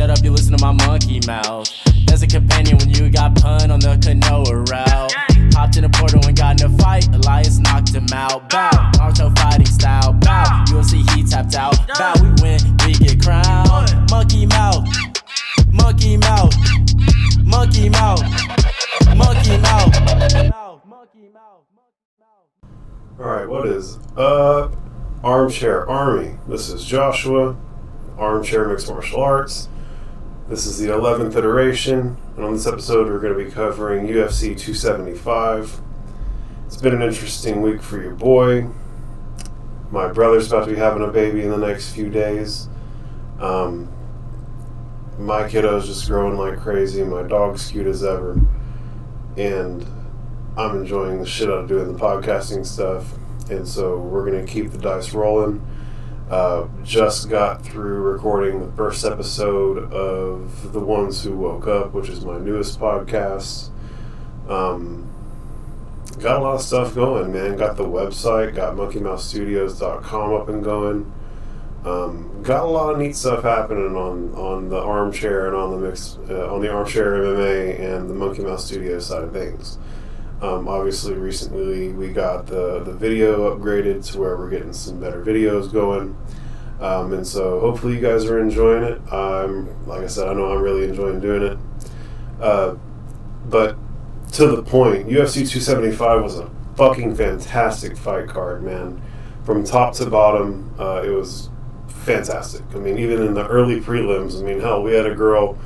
shut up, you listen to my monkey mouth. There's a companion when you got pun on the canoa route. Hopped in a portal and got in a fight, Elias knocked him out. Bow, Naruto fighting style. Bow, UFC he tapped out. Bow, we win, we get crowned. Monkey mouth, monkey mouth, monkey mouth, monkey mouth. Alright, what is up, Armchair Army? This is Joshua, Armchair Mixed Martial Arts. This is the 11th iteration, and on this episode we're going to be covering UFC 275. It's been an interesting week for your boy. My brother's about to be having a baby in the next few days. My kiddo's just growing like crazy, my dog's cute as ever, and I'm enjoying the shit out of doing the podcasting stuff, and so we're going to keep the dice rolling. Just got through recording the first episode of The Ones Who Woke Up, which is my newest podcast. Got a lot of stuff going, man. Got the website, got monkeymouthstudios.com up and going. Got a lot of neat stuff happening on the Armchair and on the Armchair MMA and the Monkey Mouth Studios side of things. Obviously, recently we got the video upgraded to where we're getting some better videos going. And so hopefully you guys are enjoying it. Like I said, I know I'm really enjoying doing it. But to the point, UFC 275 was a fucking fantastic fight card, man. From top to bottom, it was fantastic. I mean, even in the early prelims, I mean, hell, we had a girl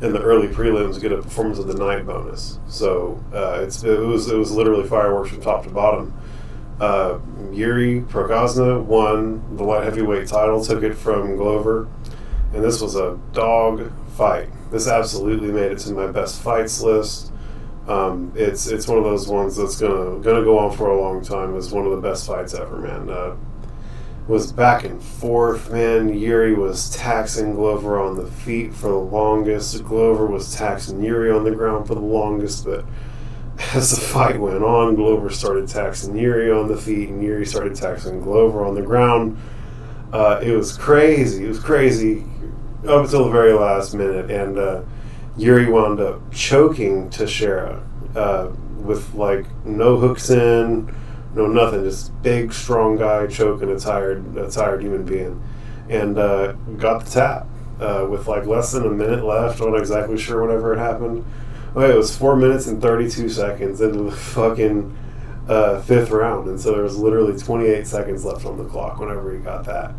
in the early prelims get a performance of the night bonus. So it was literally fireworks from top to bottom. Yuri Prochazna won the light heavyweight title, took it from Glover, and this was a dog fight. This absolutely made it to my best fights list. It's one of those ones that's gonna go on for a long time. It's one of the best fights ever, man. Was back and forth, man. Yuri was taxing Glover on the feet for the longest. Glover was taxing Yuri on the ground for the longest, but as the fight went on, Glover started taxing Yuri on the feet, and Yuri started taxing Glover on the ground. It was crazy. It was crazy up until the very last minute, and Yuri wound up choking Teixeira with like no hooks in, no nothing, just big, strong guy choking a tired human being, and got the tap with like less than a minute left. I'm not exactly sure whenever it happened. Okay, it was 4 minutes and 32 seconds into the fucking fifth round, and so there was literally 28 seconds left on the clock whenever he got that,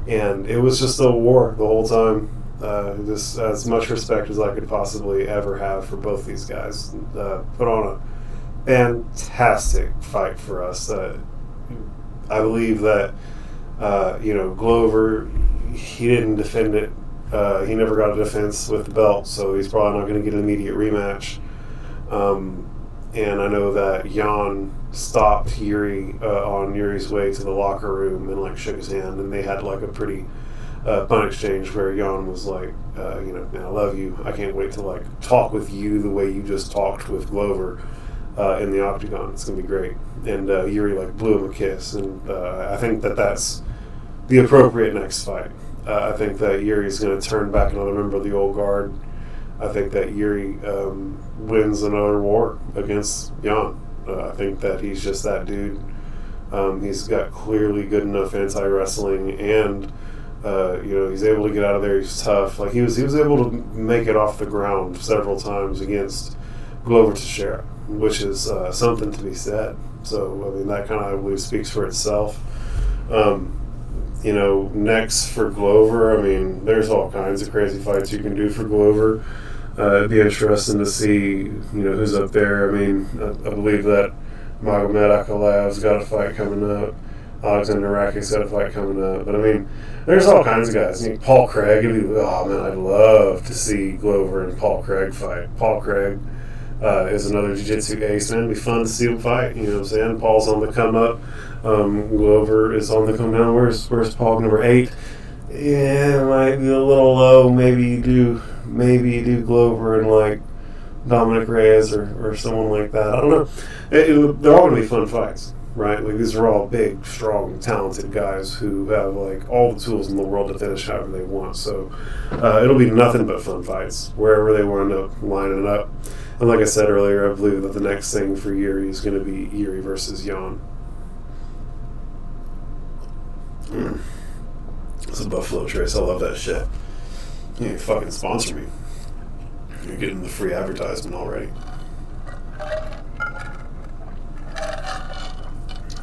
and it was just a war the whole time. Just as much respect as I could possibly ever have for both these guys. Put on a fantastic fight for us. I believe that Glover, he didn't defend it. He never got a defense with the belt, so he's probably not going to get an immediate rematch. And I know that Jan stopped Yuri on Yuri's way to the locker room and like shook his hand, and they had like a pretty fun exchange where Jan was like, man, I love you. I can't wait to like talk with you the way you just talked with Glover in the octagon. It's gonna be great. And Yuri like blew him a kiss, and I think that that's the appropriate next fight. I think that Yuri's gonna turn back another member of the old guard. I think that Yuri wins another war against Jan. I think that he's just that dude. He's got clearly good enough anti-wrestling, and he's able to get out of there. He's tough. Like he was able to make it off the ground several times against Glover Teixeira, which is something to be said. So I mean, that kind of, I believe, speaks for itself. Next for Glover, I mean, there's all kinds of crazy fights you can do for Glover. It'd be interesting to see, who's up there. I mean, I believe that Magomed Ankalaev's got a fight coming up. Alexander Rakic's got a fight coming up. But I mean, there's all kinds of guys. Paul Craig, I'd love to see Glover and Paul Craig fight. Paul Craig is another jiu-jitsu ace, man. It'd be fun to see him fight. You know what I'm saying? Paul's on the come up. Glover is on the come down. Where's Paul, number 8? Yeah, it might be a little low. Maybe you do Glover and like Dominic Reyes or someone like that. I don't know. They're all going to be fun fights. right? Like, these are all big, strong, talented guys who have, like, all the tools in the world to finish however they want. So it'll be nothing but fun fights wherever they wind up lining up. And like I said earlier, I believe that the next thing for Yuri is going to be Yuri versus Jan. It's a Buffalo Trace. I love that shit. You ain't fucking sponsor me. You're getting the free advertisement already.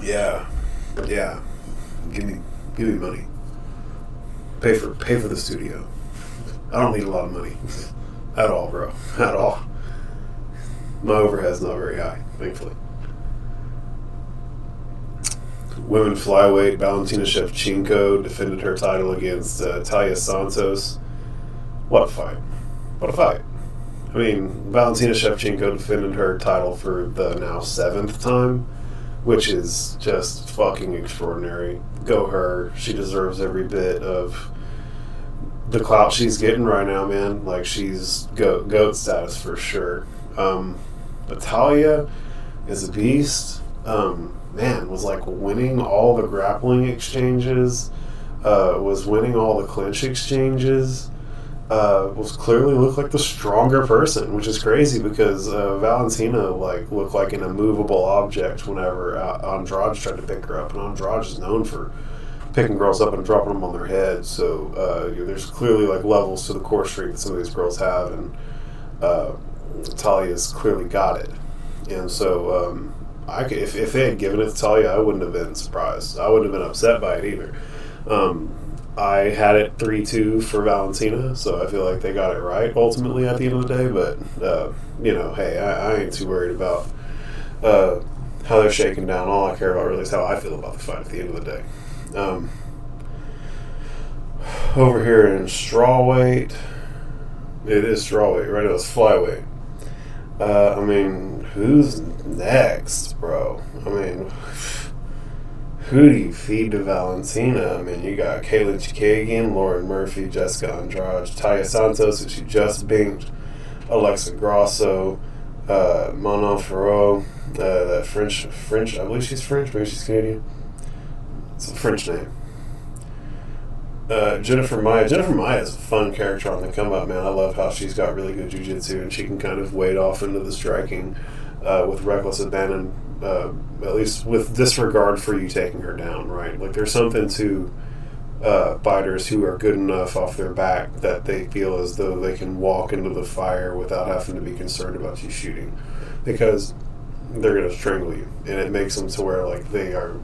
Yeah. Give me money. Pay for the studio. I don't need a lot of money. At all, bro. At all. My overhead's not very high, thankfully. Women flyweight, Valentina Shevchenko defended her title against Talia Santos. What a fight. What a fight. I mean, Valentina Shevchenko defended her title for the now 7th time, which is just fucking extraordinary. Go her. She deserves every bit of the clout she's getting right now, man. Like, she's GOAT status for sure. But Talia is a beast. Man, was like winning all the grappling exchanges, was winning all the clinch exchanges, was clearly looked like the stronger person, which is crazy because Valentina like looked like an immovable object whenever Andrade tried to pick her up, and Andrade is known for picking girls up and dropping them on their head. So there's clearly like levels to the core strength that some of these girls have, and Talia's clearly got it. And so if they had given it to Talia, I wouldn't have been surprised. I wouldn't have been upset by it either. I had it 3-2 for Valentina, so I feel like they got it right ultimately at the end of the day. But hey, I ain't too worried about how they're shaking down. All I care about really is how I feel about the fight at the end of the day. Over here in Strawweight, it is Strawweight, right? It was Flyweight. I mean, who's next, bro? I mean, who do you feed to Valentina? I mean, you got Kayla Chikagian, Lauren Murphy, Jessica Andrade, Talia Santos, who she just binged, Alexa Grasso, Manon Ferrot, that French, I believe she's French, maybe she's Canadian. It's a French name. Jennifer Maya is a fun character on the come up, man. I love how she's got really good jiu-jitsu and she can kind of wade off into the striking with reckless abandon, at least with disregard for you taking her down, right? Like, there's something to fighters who are good enough off their back that they feel as though they can walk into the fire without having to be concerned about you shooting, because they're going to strangle you, and it makes them to where, like, they are,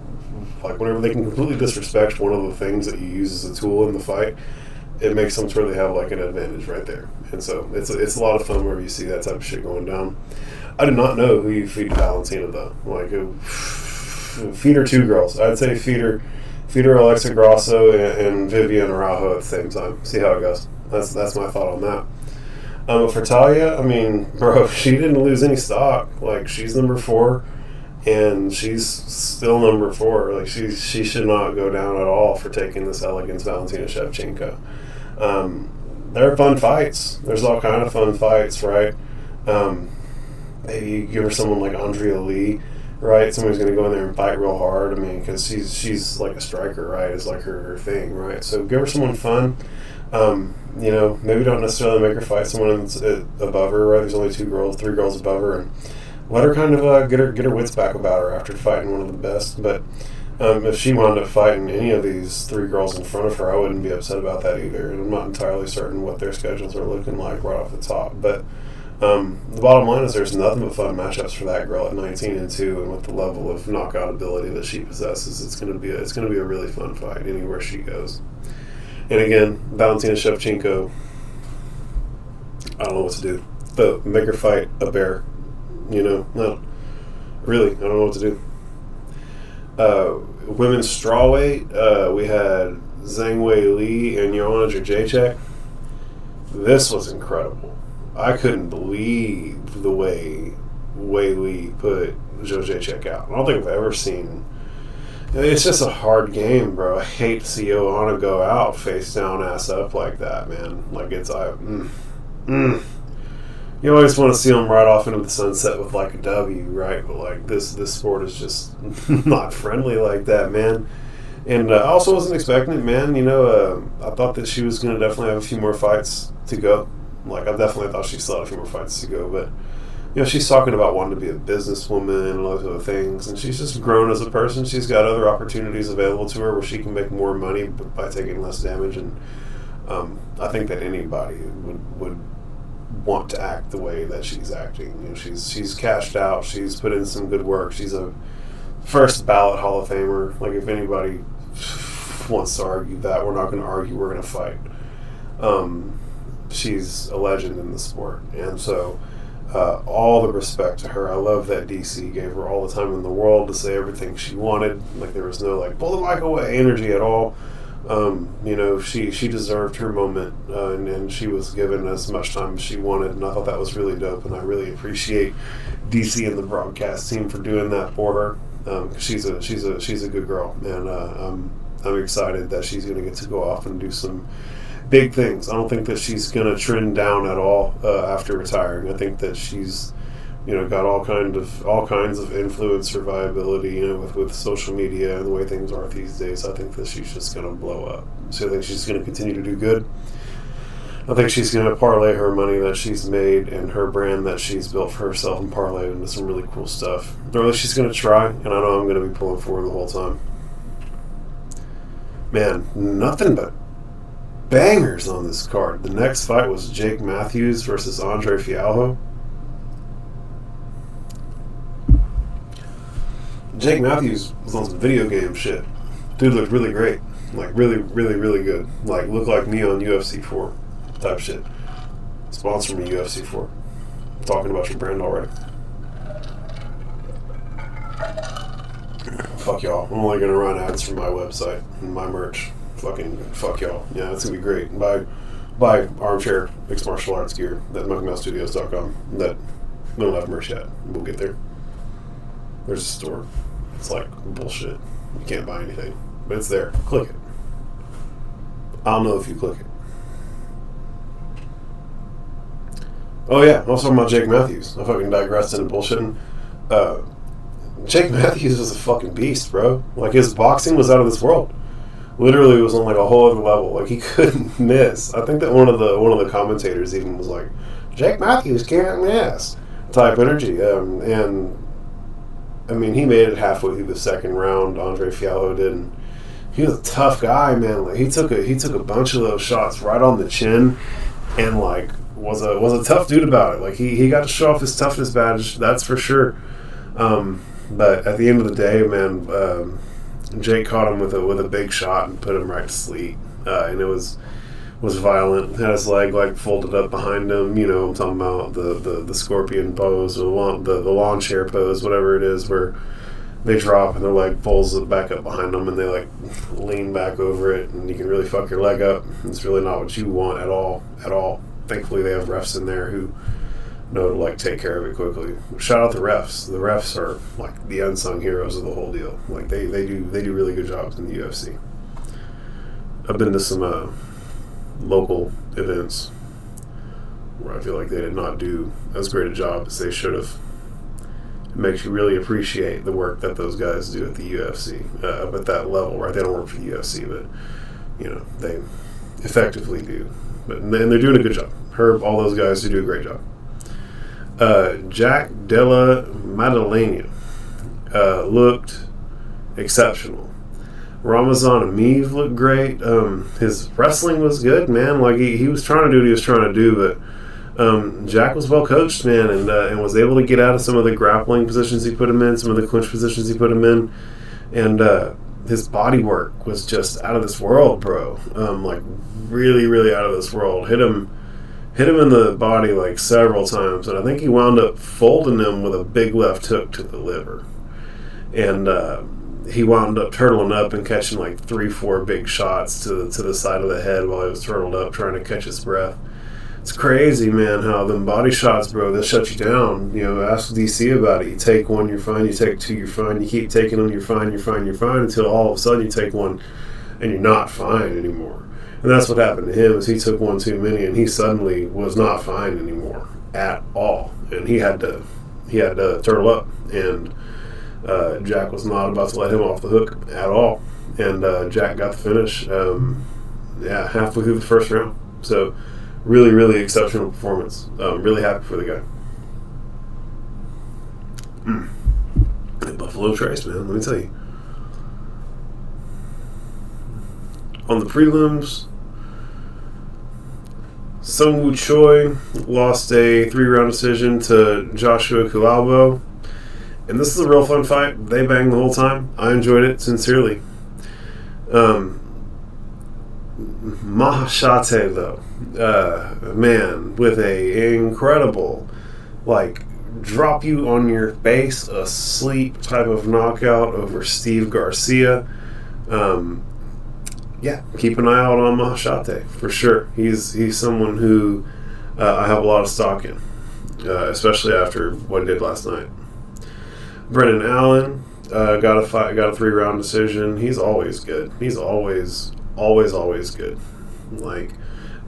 like, whenever they can completely disrespect one of the things that you use as a tool in the fight, it makes them to where they have, like, an advantage right there. And so it's a lot of fun whenever you see that type of shit going down. I do not know who you feed Valentina, though. Like, feed her 2 girls. I'd say feed her Alexa Grasso and Vivian Araujo at the same time. See how it goes. That's my thought on that. But for Talia, I mean, bro, she didn't lose any stock. Like, she's number 4. And she's still number 4. Like, she should not go down at all for taking this L against Valentina Shevchenko. There are fun fights. There's all kind of fun fights, right? Maybe you give her someone like Andrea Lee, right? Somebody's going to go in there and fight real hard. I mean, because she's like a striker, right? It's like her thing, right? So give her someone fun. Maybe don't necessarily make her fight someone that's above her, right? There's only 3 girls above her, and let her kind of get her wits back about her after fighting one of the best. But if she wound up fighting any of these 3 girls in front of her, I wouldn't be upset about that either. And I'm not entirely certain what their schedules are looking like right off the top. But the bottom line is there's nothing but fun matchups for that girl at 19-2, and with the level of knockout ability that she possesses, it's gonna be a really fun fight anywhere she goes. And again, Valentina Shevchenko, I don't know what to do. But make her fight a bear. No, really, I don't know what to do. Women's strawweight, we had Zhang Wei Li and Joanna Jędrzejczyk. This was incredible. I couldn't believe the way Wei Li put Jędrzejczyk out. I don't think I've ever seen. It's just a hard game, bro. I hate to see Joanna go out face down, ass up like that, man. Like, you always want to see them right off into the sunset with like a W, right? But like this sport is just not friendly like that, man. And I also wasn't expecting it, man. I thought that she was going to definitely have a few more fights to go. Like, I definitely thought she still had a few more fights to go. But, she's talking about wanting to be a businesswoman and all those other things. And she's just grown as a person. She's got other opportunities available to her where she can make more money by taking less damage. And I think that anybody would want to act the way that she's acting. She's cashed out. She's put in some good work. She's a first ballot Hall of Famer. Like, if anybody wants to argue that, we're not going to argue. We're going to fight. She's a legend in the sport. And so all the respect to her. I love that DC gave her all the time in the world to say everything she wanted. Like, there was no, like, pull the mic away energy at all. She deserved her moment, and she was given as much time as she wanted, and I thought that was really dope, and I really appreciate DC and the broadcast team for doing that for her. She's a good girl, and I'm excited that she's going to get to go off and do some big things. I don't think that she's going to trend down at all after retiring. I think that she's got all kinds of influence or viability, with social media and the way things are these days. I think that she's just going to blow up. So I think she's going to continue to do good. I think she's going to parlay her money that she's made and her brand that she's built for herself and parlay into some really cool stuff. Or at least she's going to try, and I know I'm going to be pulling for her the whole time. Man, nothing but bangers on this card. The next fight was Jake Matthews versus Andre Fialho. Jake Matthews was on some video game shit. Dude looked really great. Like, really, really, really good. Like, looked like me on UFC 4 type shit. Sponsor me, UFC 4. I'm talking about your brand already. Fuck y'all. I'm only gonna run ads for my website and my merch. Fucking fuck y'all. Yeah, it's gonna be great. Buy Armchair Mixed Martial Arts gear at MonkeyMouthStudios.com. That we don't have merch yet. We'll get there. There's a store. It's like bullshit. You can't buy anything. But it's there. Click it. I don't know if you click it. Oh yeah, I was talking about Jake Matthews. I fucking digressed into bullshitting. Jake Matthews was a fucking beast, bro. Like, his boxing was out of this world. Literally, it was on like a whole other level. Like, he couldn't miss. I think that one of the commentators even was like, Jake Matthews can't miss type energy. And I mean, he made it halfway through the second round. Andre Fialho did. And he was a tough guy, man. Like, he took a bunch of those shots right on the chin, and like was a tough dude about it. Like, he got to show off his toughness badge, that's for sure. But at the end of the day, man, Jake caught him with a big shot and put him right to sleep. And it was violent. Had his leg like folded up behind him. I'm talking about the scorpion pose or the lawn chair pose, whatever it is, where they drop and their leg pulls back up behind them and they like lean back over it, and you can really fuck your leg up. It's really not what you want at all. Thankfully, they have refs in there who know to like take care of it quickly. Shout out the refs. The refs are like the unsung heroes of the whole deal. Like, they do really good jobs in the UFC. I've been to some local events where I feel like they did not do as great a job as they should have. It makes you really appreciate the work that those guys do at the UFC, up at that level, right? They don't work for the UFC, but they effectively do. And they're doing a good job. Herb, all those guys do a great job. Jack Della Maddalena looked exceptional. Ramazan Ameev looked great. His wrestling was good, man. Like, he was trying to do what he was trying to do, but Jack was well coached, man, and was able to get out of some of the grappling positions he put him in, some of the clinch positions he put him in, and his body work was just out of this world, bro. Like, really, really out of this world. Hit him in the body like several times, and I think he wound up folding him with a big left hook to the liver. And he wound up turtling up and catching like 3-4 big shots to the side of the head while he was turtled up trying to catch his breath. It's crazy, man, how them body shots, bro, they shut you down. Ask DC about it. You take one, you're fine. You take two, you're fine. You keep taking them, you're fine, until all of a sudden you take one and you're not fine anymore. And that's what happened to him, is he took one too many and he suddenly was not fine anymore. at all, and he had to turtle up, and Jack was not about to let him off the hook at all, and Jack got the finish. Halfway through the first round. So, really, really exceptional performance. Really happy for the guy. Buffalo Trace, man. Let me tell you. On the prelims, Sungwoo Choi lost a 3-round decision to Joshua Culibao. And this is a real fun fight. They banged the whole time. I enjoyed it sincerely. Mahashate, though, man, with a incredible, like, drop you on your face asleep type of knockout over Steve Garcia. Keep an eye out on Mahashate for sure. He's someone who I have a lot of stock in, especially after what he did last night. Brendan Allen got a 3-round decision. He's always good. He's always good. Like,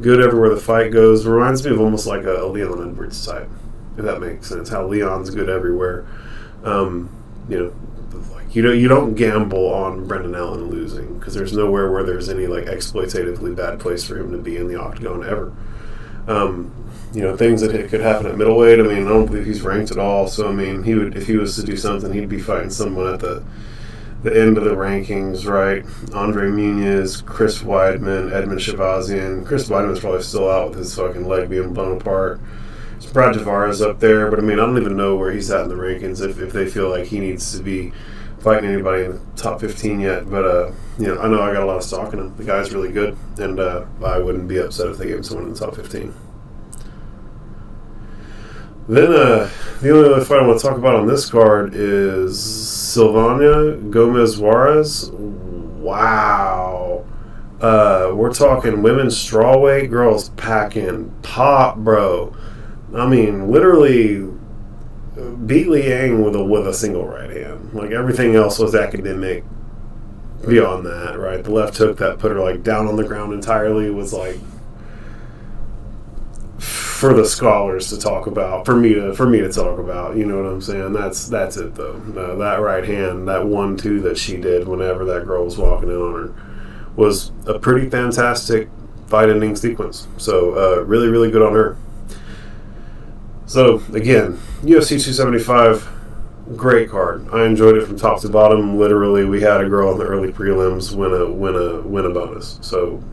good everywhere the fight goes. Reminds me of almost like a Leon Edwards type, if that makes sense. How Leon's good everywhere. You don't gamble on Brendan Allen losing, because there's nowhere where there's any like exploitatively bad place for him to be in the octagon ever. Things that could happen at middleweight. I mean, I don't believe he's ranked at all. So I mean, if he was to do something, he'd be fighting someone at the end of the rankings, right? Andre Muniz, Chris Weidman, Edmund Shavazian. Chris Weidman's probably still out with his fucking leg being blown apart. It's Brad Tavares up there, but I mean, I don't even know where he's at in the rankings if they feel like he needs to be fighting anybody in the top 15 yet. But I know I got a lot of stock in him. The guy's really good, and I wouldn't be upset if they gave him someone in the top 15. Then the only other fight I want to talk about on this card is Sylvia Gomez Juarez. Wow. We're talking women's strawweight. Girls packing pop, bro. I mean, literally beat Liang with a single right hand. Like, everything else was academic beyond that, right? The left hook that put her like down on the ground entirely was like for the scholars to talk about, for me to talk about. You know what I'm saying? That's it though. That right hand, that 1-2 that she did whenever that girl was walking in on her, was a pretty fantastic fight-ending sequence. So really, really good on her. So again, UFC 275, great card. I enjoyed it from top to bottom. Literally, we had a girl in the early prelims win a bonus. So,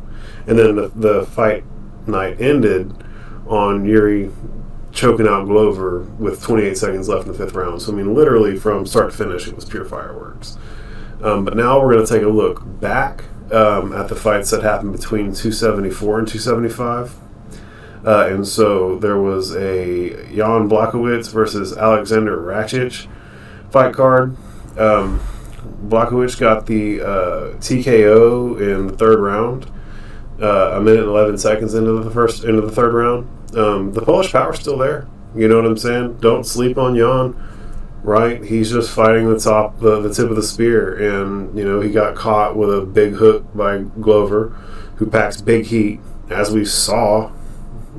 and then the fight night ended on Yuri choking out Glover with 28 seconds left in the 5th round. So I mean, literally from start to finish, it was pure fireworks. But now we're going to take a look back at the fights that happened between 274 and 275. And so there was a Jan Blachowicz versus Alexander Rakic fight card. Blachowicz got the TKO in the 3rd round, a minute and 11 seconds into the 3rd round. The Polish power's still there. You know what I'm saying? Don't sleep on Jan, right? He's just fighting the tip of the spear, and he got caught with a big hook by Glover, who packs big heat, as we saw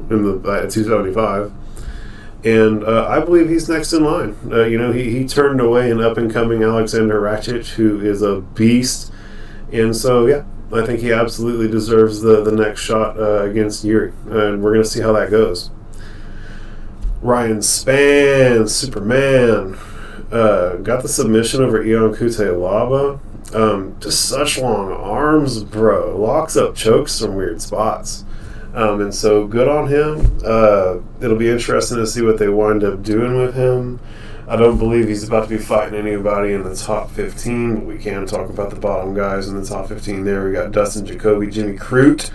in at 275. And I believe he's next in line. He turned away an up-and-coming Alexander Rakic, who is a beast. And so, yeah, I think he absolutely deserves the next shot against Yuri. And we're going to see how that goes. Ryan Spann, Superman, got the submission over Ion Cutelaba. Just such long arms, bro. Locks up chokes from weird spots. And so good on him. It'll be interesting to see what they wind up doing with him. I don't believe he's about to be fighting anybody in the top 15, but we can talk about the bottom guys in the top 15 there. We got Dustin Jacoby, Jimmy Crute,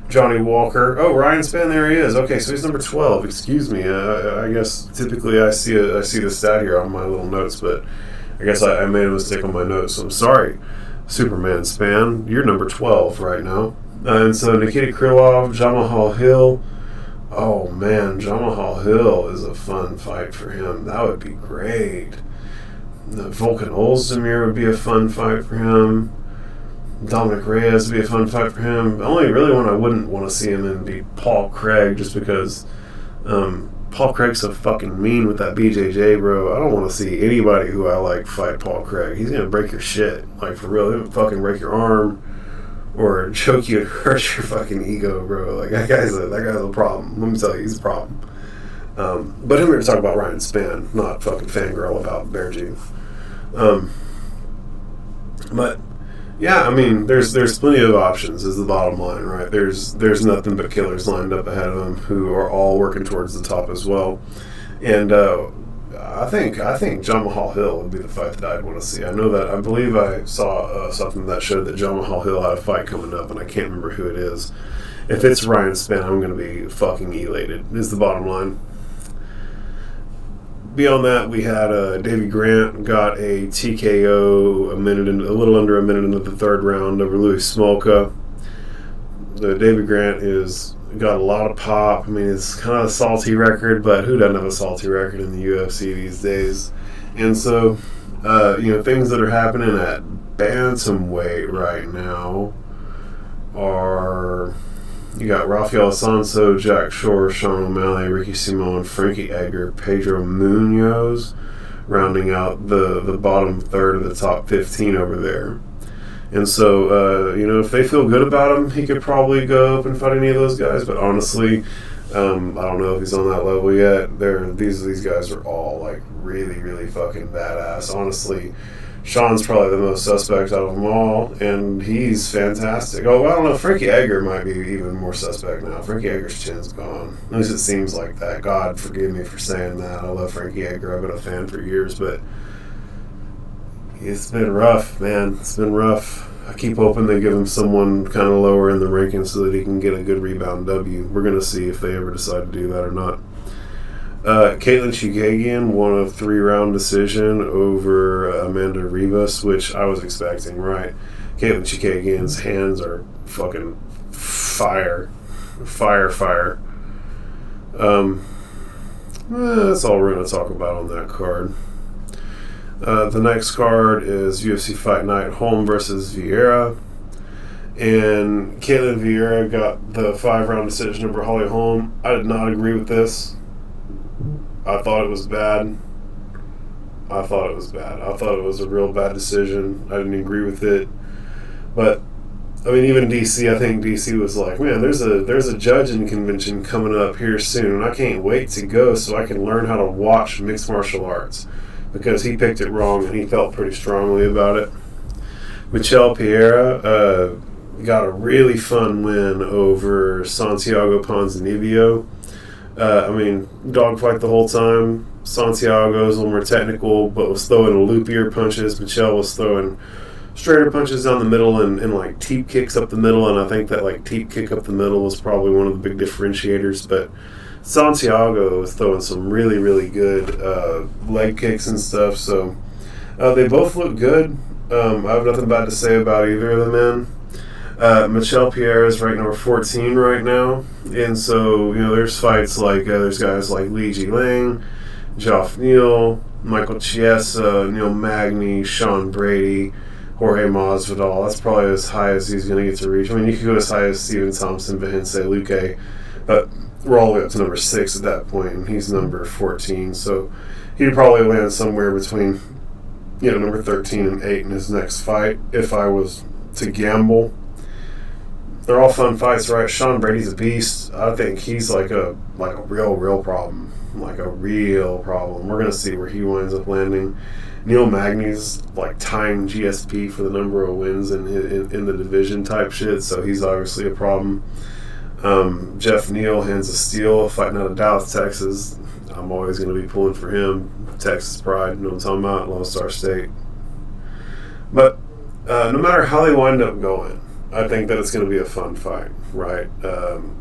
Johnny Walker. Oh, Ryan Spann, there he is. Okay, so he's number 12. Excuse me. I guess typically I see the stat here on my little notes, but I guess I made a mistake on my notes, so I'm sorry. Superman Spann, you're number 12 right now. And so Nikita Krylov, Jamahal Hill. Oh man, Jamahal Hill is a fun fight for him. That would be great. Volkan Ozdemir would be a fun fight for him. Dominic Reyes would be a fun fight for him. The only really one I wouldn't want to see him in would be Paul Craig, just because Paul Craig's so fucking mean with that BJJ, bro. I don't want to see anybody who I like fight Paul Craig. He's gonna break your shit, like for real. He'll fucking break your arm or choke you and hurt your fucking ego, bro. Like that guy's a problem. Let me tell you, he's a problem. But I'm here to talk about Ryan Spann, not fucking fangirl about Bear Jew. But yeah, I mean, there's plenty of options is the bottom line, right? There's nothing but killers lined up ahead of him who are all working towards the top as well. And I think John Mahal Hill would be the fight that I'd want to see. I believe I saw something that showed that John Mahal Hill had a fight coming up, and I can't remember who it is. If it's Ryan Spann, I'm going to be fucking elated, is the bottom line. Beyond that, we had Davey Grant got a TKO a little under a minute into the third round over Louis Smolka. Davey Grant got a lot of pop. I mean, it's kind of a salty record, but who doesn't have a salty record in the UFC these days? And so, things that are happening at bantamweight right now are... You got Rafael Alonso, Jack Shore, Sean O'Malley, Ricky Simon, Frankie Edgar, Pedro Munoz, rounding out the bottom third of the top 15 over there. And so, if they feel good about him, he could probably go up and fight any of those guys. But honestly, I don't know if he's on that level yet. These guys are all like really, really fucking badass. Honestly, Sean's probably the most suspect out of them all, and he's fantastic. Oh, I don't know. Frankie Edgar might be even more suspect now. Frankie Edgar's chin's gone. At least it seems like that. God forgive me for saying that. I love Frankie Edgar. I've been a fan for years, but it's been rough, man. It's been rough. I keep hoping they give him someone kind of lower in the rankings so that he can get a good rebound W. We're going to see if they ever decide to do that or not. Caitlin Chikagian won a 3-round decision over Amanda Ribas, which I was expecting, right? Caitlin Chikagian's hands are fucking fire. That's all we're going to talk about on that card. The next card is UFC Fight Night, Holm versus Vieira. And Caitlin Vieira got the 5-round decision over Holly Holm. I did not agree with this. I thought it was bad. I thought it was a real bad decision. I didn't agree with it. But, I mean, even DC, I think DC was like, man, there's a judging convention coming up here soon, and I can't wait to go so I can learn how to watch mixed martial arts. Because he picked it wrong, and he felt pretty strongly about it. Michelle Pereira got a really fun win over Santiago Ponzinibbio. Dogfight the whole time. Santiago's a little more technical, but was throwing loopier punches. Michelle was throwing straighter punches down the middle and like teep kicks up the middle, and I think that like teep kick up the middle was probably one of the big differentiators. But Santiago was throwing some really, really good leg kicks and stuff. So they both look good. I have nothing bad to say about either of them, man. Michelle Pierre is ranked number 14 right now, and so there's fights like there's guys like Li Jilang, Geoff Neal, Michael Chiesa, Neil Magny, Sean Brady, Jorge Masvidal. That's probably as high as he's going to get to reach. I mean, you could go as high as Stephen Thompson, Vince Luque, but we're all the way up to number 6 at that point, and he's number 14. So he'd probably land somewhere between number 13 and 8 in his next fight if I was to gamble. They're all fun fights, right? Sean Brady's a beast. I think he's like a real problem. Like a real problem. We're going to see where he winds up landing. Neil Magny's like tying GSP for the number of wins in the division type shit, so he's obviously a problem. Jeff Neal, Hands of Steel, fighting out of Dallas, Texas. I'm always going to be pulling for him. Texas pride, you know what I'm talking about? Lone Star State. But no matter how they wind up going, I think that it's going to be a fun fight, right?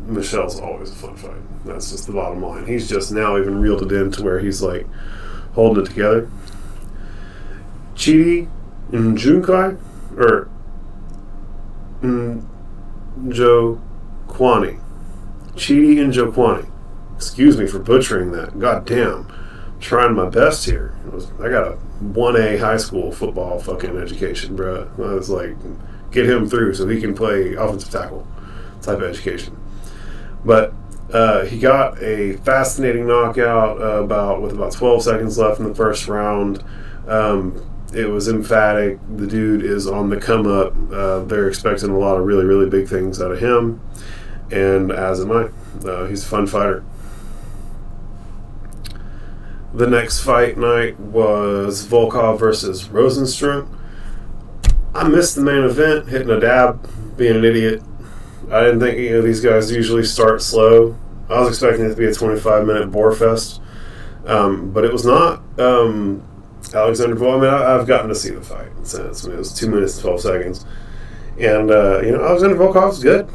Michelle's always a fun fight. That's just the bottom line. He's just now even reeled it in to where he's like holding it together. Chidi Njokwani or Njokwani. Chidi Njokwani. Excuse me for butchering that. God damn. Trying my best here. I got a 1A high school football fucking education, bro. I was like, get him through so he can play offensive tackle type of education. But He got a fascinating knockout with about 12 seconds left in the first round. It was emphatic. The dude is on the come up. They're expecting a lot of really, really big things out of him, and as am I. He's a fun fighter. The next fight night was Volkov versus Rozenchev. I missed the main event, hitting a dab, being an idiot. I didn't think these guys usually start slow. I was expecting it to be a 25-minute bore fest, but it was not. Alexander Volkov, I mean, I've gotten to see the fight. It was 2 minutes and 12 seconds. And, Alexander Volkov's good.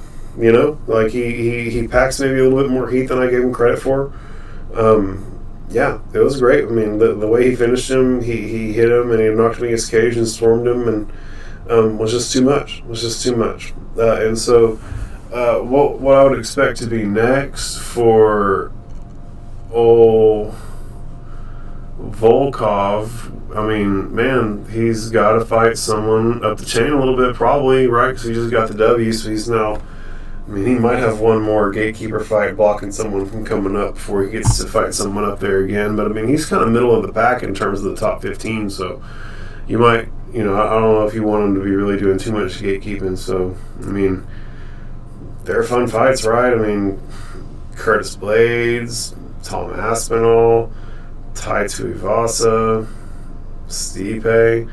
Like he packs maybe a little bit more heat than I gave him credit for. Yeah, it was great. I mean, the way he finished him, he hit him and he knocked him against his cage and stormed him and was just too much. And so what I would expect to be next for old Volkov, I mean, man, he's got to fight someone up the chain a little bit, probably, right? Because he just got the W, so he's now, I mean, he might have one more gatekeeper fight blocking someone from coming up before he gets to fight someone up there again. But, I mean, he's kind of middle of the pack in terms of the top 15, so you might, I don't know if you want him to be really doing too much gatekeeping. So, I mean, they're fun fights, right? I mean, Curtis Blades, Tom Aspinall, Tai Tuivasa, Stipe.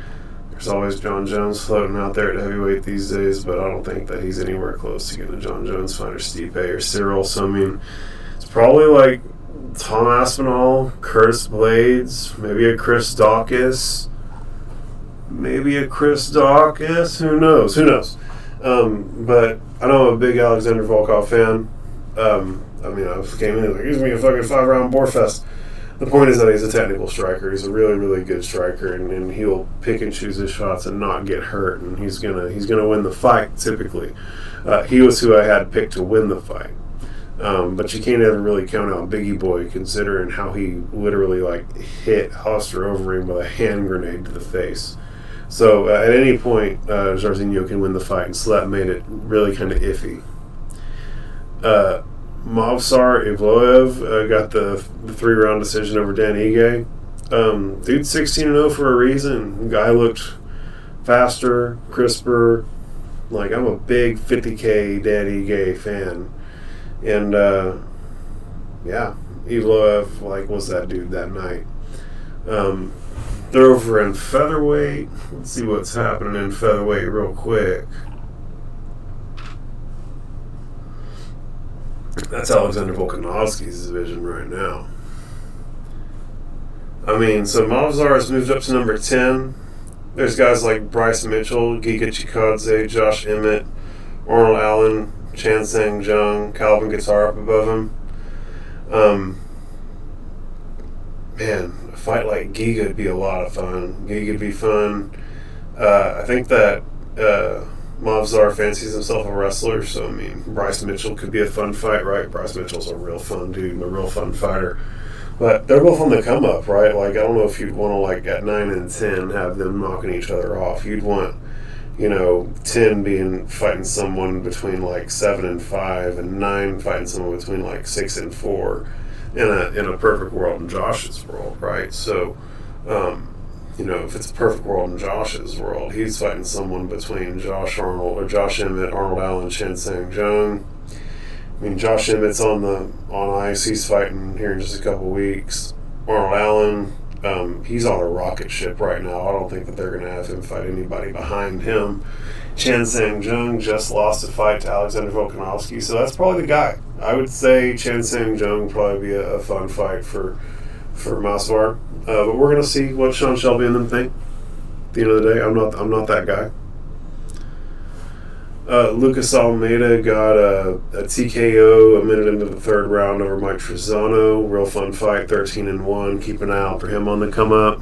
There's always John Jones floating out there at heavyweight these days, but I don't think that he's anywhere close to getting a John Jones fight or Stipe or Cyril. So, I mean, it's probably like Tom Aspinall, Curtis Blades, maybe a Chris Dawkins. Who knows? But I know I'm a big Alexander Volkov fan. I mean, I came in like, he's going to be a fucking 5-round bore fest. The point is that he's a technical striker. He's a really, really good striker, and he'll pick and choose his shots and not get hurt. And he's gonna win the fight. Typically, he was who I had picked to win the fight. But you can't ever really count out Biggie Boy, considering how he literally hit Hoster over him with a hand grenade to the face. So at any point, Jairzinho can win the fight, and so that made it really kind of iffy. Movsar Evloev got the 3-round decision over Dan Ige. Dude's 16-0 for a reason. Guy looked faster, crisper. I'm a big 50K Dan Ige fan. And, yeah, Evloev, was that dude that night. They're over in featherweight. Let's see what's happening in featherweight real quick. That's Alexander Volkanovski's division right now. I mean, so Movsar has moved up to number 10. There's guys like Bryce Mitchell, Giga Chikadze, Josh Emmett, Arnold Allen, Chan Sang Jung, Calvin Guitar up above him. Man, a fight like Giga would be a lot of fun. Giga would be fun. I think that Movsar fancies himself a wrestler, so I mean, Bryce Mitchell could be a fun fight, right? Bryce Mitchell's a real fun dude, a real fun fighter. But they're both on the come up, right? I don't know if you'd want to, at 9 and 10, have them knocking each other off. You'd want, 10 fighting someone between 7 and 5, and 9 fighting someone between 6 and 4 in a perfect world in Josh's world, right? So, if it's a perfect world in Josh's world, he's fighting someone between Josh Emmett, Arnold Allen, Chen Sang Jung. I mean, Josh Emmett's on ice. He's fighting here in just a couple weeks. Arnold Allen, he's on a rocket ship right now. I don't think that they're going to have him fight anybody behind him. Chen Sang Jung just lost a fight to Alexander Volkanovski, so that's probably the guy. I would say Chen Sang Jung would probably be a fun fight for Maswar. But we're going to see what Sean Shelby and them think. At the end of the day, I'm not that guy. Lucas Almeida got a TKO a minute into the third round over Mike Trizano. Real fun fight, 13-1. Keep an eye out for him on the come up.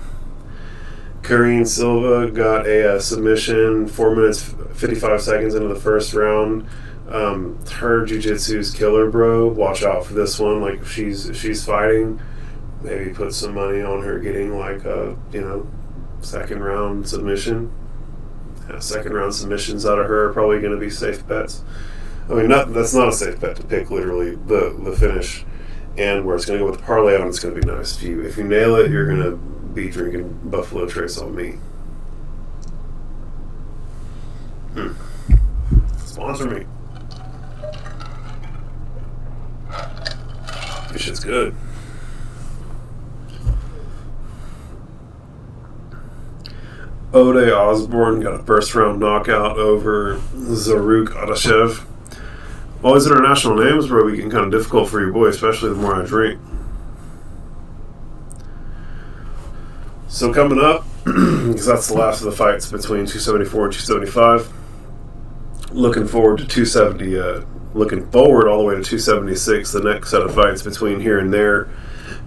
Karine Silva got a submission 4 minutes 55 seconds into the first round. Her jiu-jitsu's killer, bro. Watch out for this one. If she's fighting, maybe put some money on her getting a second round submission. Second round submissions out of her are probably going to be safe bets. I mean, that's not a safe bet to pick literally the finish and where it's going to go with the parlay on. It's going to be nice. If you nail it, you're going to be drinking Buffalo Trace on me. Sponsor me. This shit's good. Ode Osborne got a first round knockout over Zaruk Adashev. All these international names, bro, be getting kind of difficult for your boy, especially the more I drink. So coming up, because that's the last of the fights between 274 and 275. Looking forward to 270. Looking forward all the way to 276. The next set of fights between here and there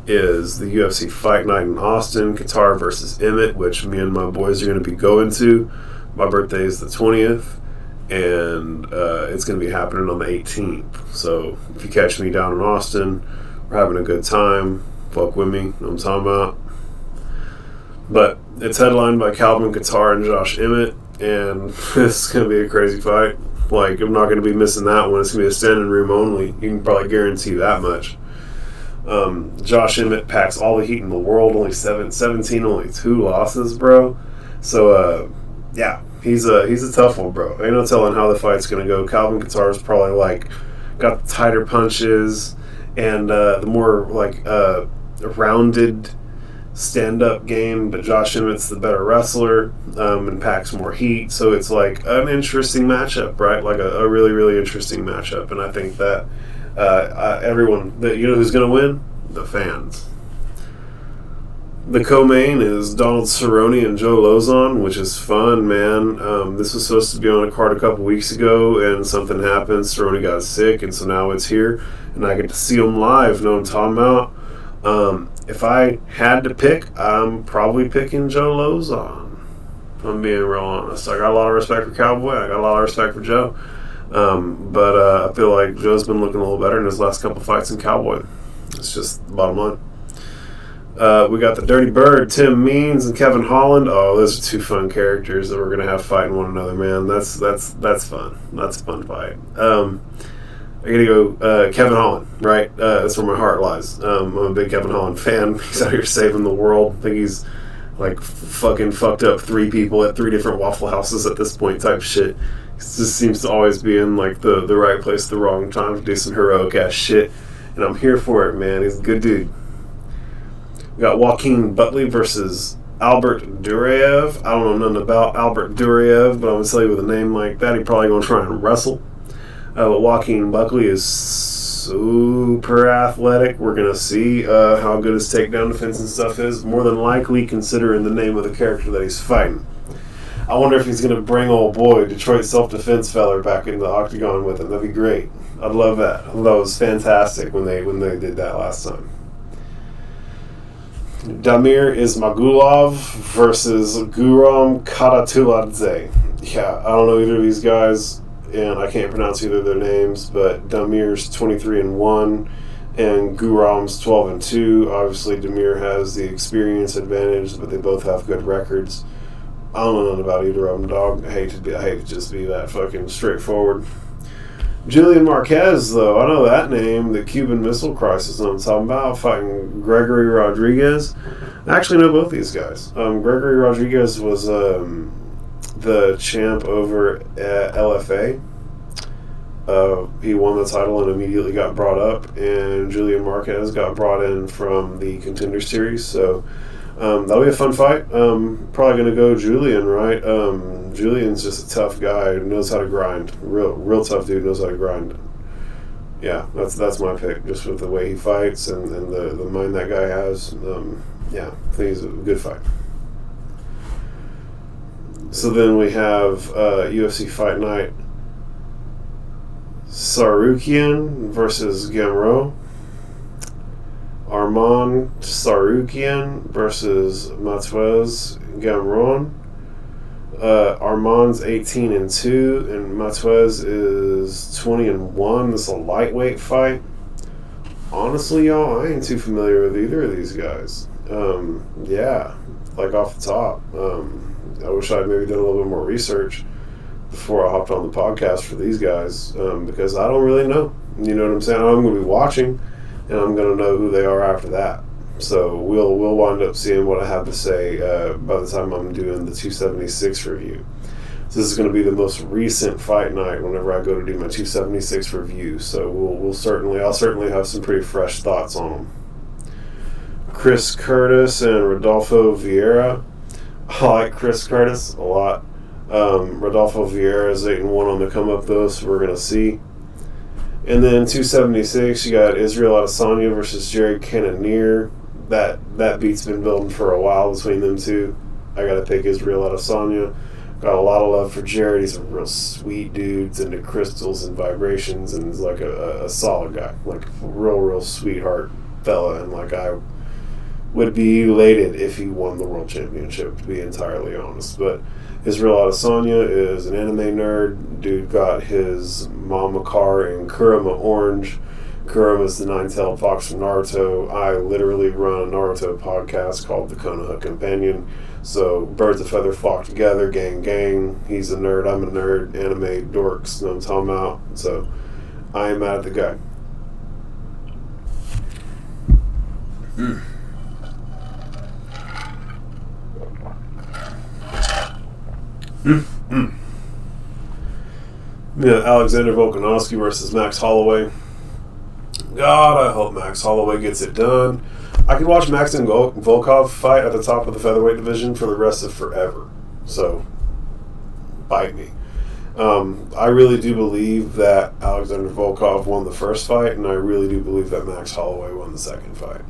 is the UFC Fight Night in Austin, Qatar versus Emmett, which me and my boys are going to be going to. My birthday is the 20th, and it's going to be happening on the 18th. So if you catch me down in Austin, we're having a good time. Fuck with me, you know what I'm talking about. But it's headlined by Calvin Qatar and Josh Emmett, and this is going to be a crazy fight. Like, I'm not going to be missing that one. It's going to be a standing room only. You can probably guarantee that much. Josh Emmett packs all the heat in the world, only 17, only 2 losses, bro. So, yeah, he's a tough one, bro. Ain't no telling how the fight's gonna go. Calvin Qatar's probably like got the tighter punches and the more like rounded stand-up game, but Josh Emmett's the better wrestler and packs more heat. So it's like an interesting matchup, right? Like a really, really interesting matchup, and I think that. Everyone, you know who's going to win? The fans. The co-main is Donald Cerrone and Joe Lozon, which is fun, man. This was supposed to be on a card a couple weeks ago, and something happened. Cerrone got sick, and so now it's here, and I get to see him live. Know what I'm talking about? If I had to pick, I'm probably picking Joe Lozon. If I'm being real honest. I got a lot of respect for Cowboy. I got a lot of respect for Joe. But I feel like Joe's been looking a little better in his last couple fights in Cowboy. It's just the bottom line. We got the Dirty Bird, Tim Means, and Kevin Holland. Oh, those are 2 fun characters that we're gonna have fighting one another, man. That's fun. That's a fun fight. I gotta go Kevin Holland, right? That's where my heart lies. I'm a big Kevin Holland fan. He's out here saving the world. I think he's like fucking fucked up 3 people at 3 different Waffle Houses at this point type shit. He just seems to always be in like the right place at the wrong time to do some heroic ass shit, and I'm here for it, man. He's a good dude. We got Joaquin Buckley versus Albert Duraev. I don't know nothing about Albert Duraev, but I'm gonna tell you with a name like that, he's probably gonna try and wrestle. But Joaquin Buckley is super athletic. We're gonna see how good his takedown defense and stuff is. More than likely, considering the name of the character that he's fighting. I wonder if he's going to bring old boy, Detroit self-defense feller, back into the octagon with him. That'd be great. I'd love that. I thought it was fantastic when they did that last time. Damir Ismagulov versus Guram Karatuladze. Yeah, I don't know either of these guys, and I can't pronounce either of their names, but Damir's 23-1, and Guram's 12-2. Obviously, Damir has the experience advantage, but they both have good records. I don't know nothing about either of them, dog. I hate to just be that fucking straightforward. Julian Marquez, though, I know that name. The Cuban Missile Crisis, I'm talking about, fighting Gregory Rodriguez. I actually know both these guys. Gregory Rodriguez was the champ over at LFA. He won the title and immediately got brought up, and Julian Marquez got brought in from the Contender Series, so that'll be a fun fight. Probably going to go Julian, right? Julian's just a tough guy who knows how to grind. Real tough dude, knows how to grind. Yeah, that's my pick, just with the way he fights and the mind that guy has. Yeah, I think he's a good fight. So then we have UFC Fight Night. Sarukian versus Gamrot. Arman Sarukian versus Matwez Gamron. Arman's 18-2 and Matwez is 20-1. This is a lightweight fight. Honestly, y'all, I ain't too familiar with either of these guys. Yeah, like off the top. I wish I'd maybe done a little bit more research. before I hopped on the podcast for these guys, because I don't really know. You know what I'm saying? I'm going to be watching, and I'm going to know who they are after that. So we'll wind up seeing what I have to say by the time I'm doing the 276 review. So this is going to be the most recent fight night whenever I go to do my 276 review. So I'll certainly have some pretty fresh thoughts on them. Chris Curtis and Rodolfo Vieira. I like Chris Curtis a lot. Rodolfo Vieira is 8-1 on the come up though, so we're gonna see. And then 276, you got Israel Adesanya versus Jared Cannonier. That beat's been building for a while between them two. I gotta pick Israel Adesanya. Got a lot of love for Jared. He's a real sweet dude. He's into crystals and vibrations, and he's like a solid guy, like a real sweetheart fella. And like I would be elated if he won the world championship, to be entirely honest. But Israel Adesanya is an anime nerd. Dude got his mama car in Kurama Orange. Kurama is the nine-tailed fox from Naruto. I literally run a Naruto podcast called The Konoha Companion. So birds of feather flock together, gang. He's a nerd, I'm a nerd, anime dorks, know what I'm talking about. So I am mad at the guy. Yeah, Alexander Volkanovski versus Max Holloway. God, I hope Max Holloway gets it done. I could watch Max and Volkov fight at the top of the featherweight division for the rest of forever. So, bite me. I really do believe that Alexander Volkov won the first fight, and I really do believe that Max Holloway won the second fight.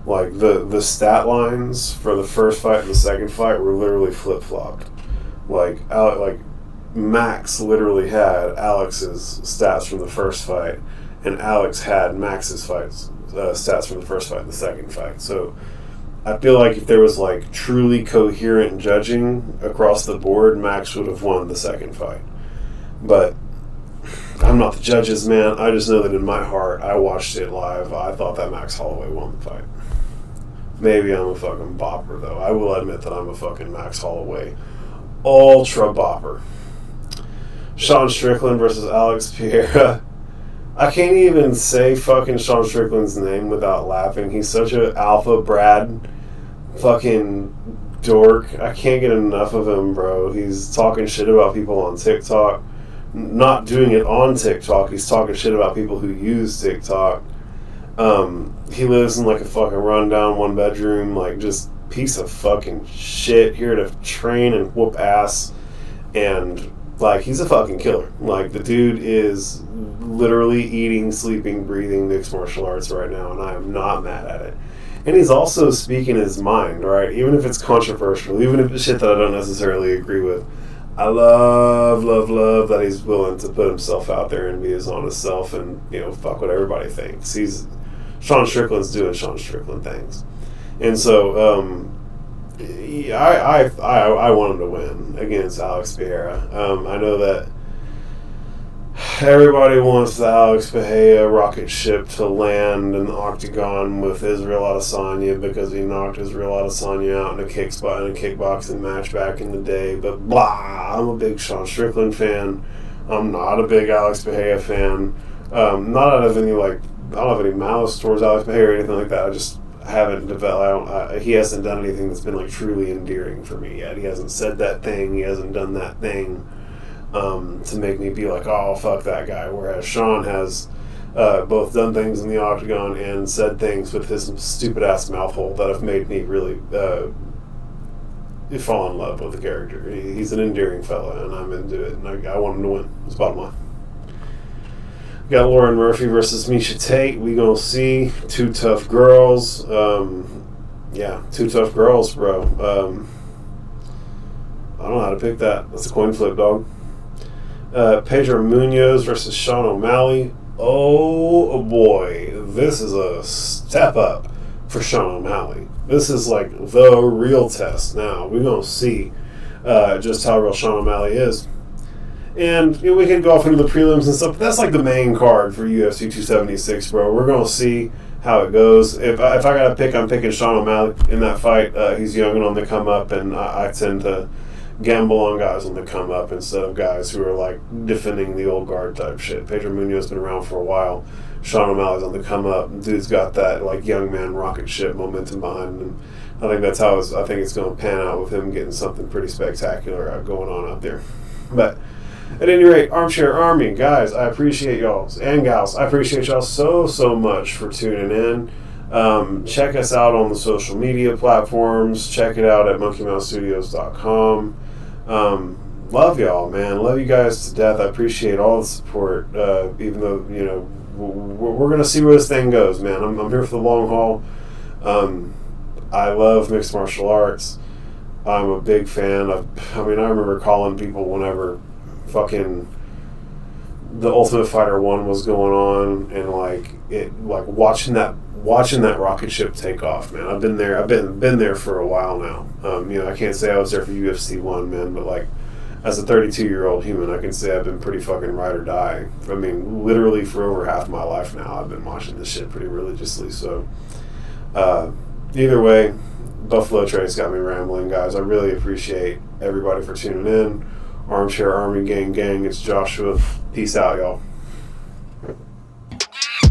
Like, the stat lines for the first fight and the second fight were literally flip-flopped. Like Max literally had Alex's stats from the first fight, and Alex had Max's stats from the first fight and the second fight. So I feel like if there was like truly coherent judging across the board, Max would have won the second fight. But I'm not the judges, man. I just know that in my heart, I watched it live. I thought that Max Holloway won the fight. Maybe I'm a fucking bopper, though. I will admit that I'm a fucking Max Holloway ultra bopper. Sean Strickland versus Alex Pereira. I can't even say fucking Sean Strickland's name without laughing. He's such an alpha Brad fucking dork. I can't get enough of him, bro. He's talking shit about people on TikTok. Not doing it on TikTok. He's talking shit about people who use TikTok. He lives in like a fucking rundown one bedroom, like just piece of fucking shit, here to train and whoop ass. And like, he's a fucking killer. Like, the dude is literally eating, sleeping, breathing mixed martial arts right now, and I am not mad at it. And he's also speaking his mind, right? Even if it's controversial, even if it's shit that I don't necessarily agree with. I love that he's willing to put himself out there and be his honest self and, you know, fuck what everybody thinks. Sean Strickland's doing Sean Strickland things. And so, I want him to win against Alex Pereira. I know that everybody wants the Alex Pereira rocket ship to land in the octagon with Israel Adesanya because he knocked Israel Adesanya out in a kickboxing match back in the day. But blah, I'm a big Sean Strickland fan. I'm not a big Alex Pereira fan. Not out of any I don't have any malice towards Alex Pereira or anything like that. I just haven't developed. He hasn't done anything that's been like truly endearing for me yet. He hasn't said that thing. He hasn't done that thing to make me be like, oh, fuck that guy. Whereas Sean has both done things in the octagon and said things with his stupid ass mouth hole that have made me really fall in love with the character. He's an endearing fella, and I'm into it. And I want him to win. That's the bottom line. Got Lauren Murphy versus Miesha Tate. We gonna see two tough girls. Two tough girls, bro. I don't know how to pick that. That's a coin flip, dog. Pedro Munoz versus Sean O'Malley. Oh boy, this is a step up for Sean O'Malley. This is like the real test. Now we gonna see just how real Sean O'Malley is. And you know, we can go off into the prelims and stuff, but that's like the main card for UFC 276, bro. We're going to see how it goes. If I got to pick, I'm picking Sean O'Malley in that fight. He's young and on the come up, and I tend to gamble on guys on the come up instead of guys who are like defending the old guard type shit. Pedro Munoz been around for a while. Sean O'Malley's on the come up. Dude's got that like young man rocket ship momentum behind him. I think that's how I think it's going to pan out with him getting something pretty spectacular going on out there. But at any rate, Armchair Army, guys, I appreciate y'all, and gals, I appreciate y'all so much for tuning in. Check us out on the social media platforms. Check it out at monkeymouthstudios.com. Love y'all, man. Love you guys to death. I appreciate all the support, even though, you know, we're going to see where this thing goes, man. I'm here for the long haul. I love mixed martial arts. I'm a big fan of, I remember calling people whenever fucking the Ultimate Fighter 1 was going on, and watching that rocket ship take off, man. I've been there for a while now. You know, I can't say I was there for UFC 1, man, but like as a 32-year-old human, I can say I've been pretty fucking ride or die. I mean, literally for over half my life now, I've been watching this shit pretty religiously. So either way, Buffalo Trace got me rambling, guys. I really appreciate everybody for tuning in. Armchair Army gang, it's Joshua. Peace out, y'all.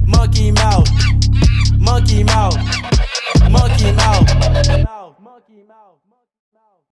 Monkey mouth, monkey mouth, monkey mouth, monkey mouth.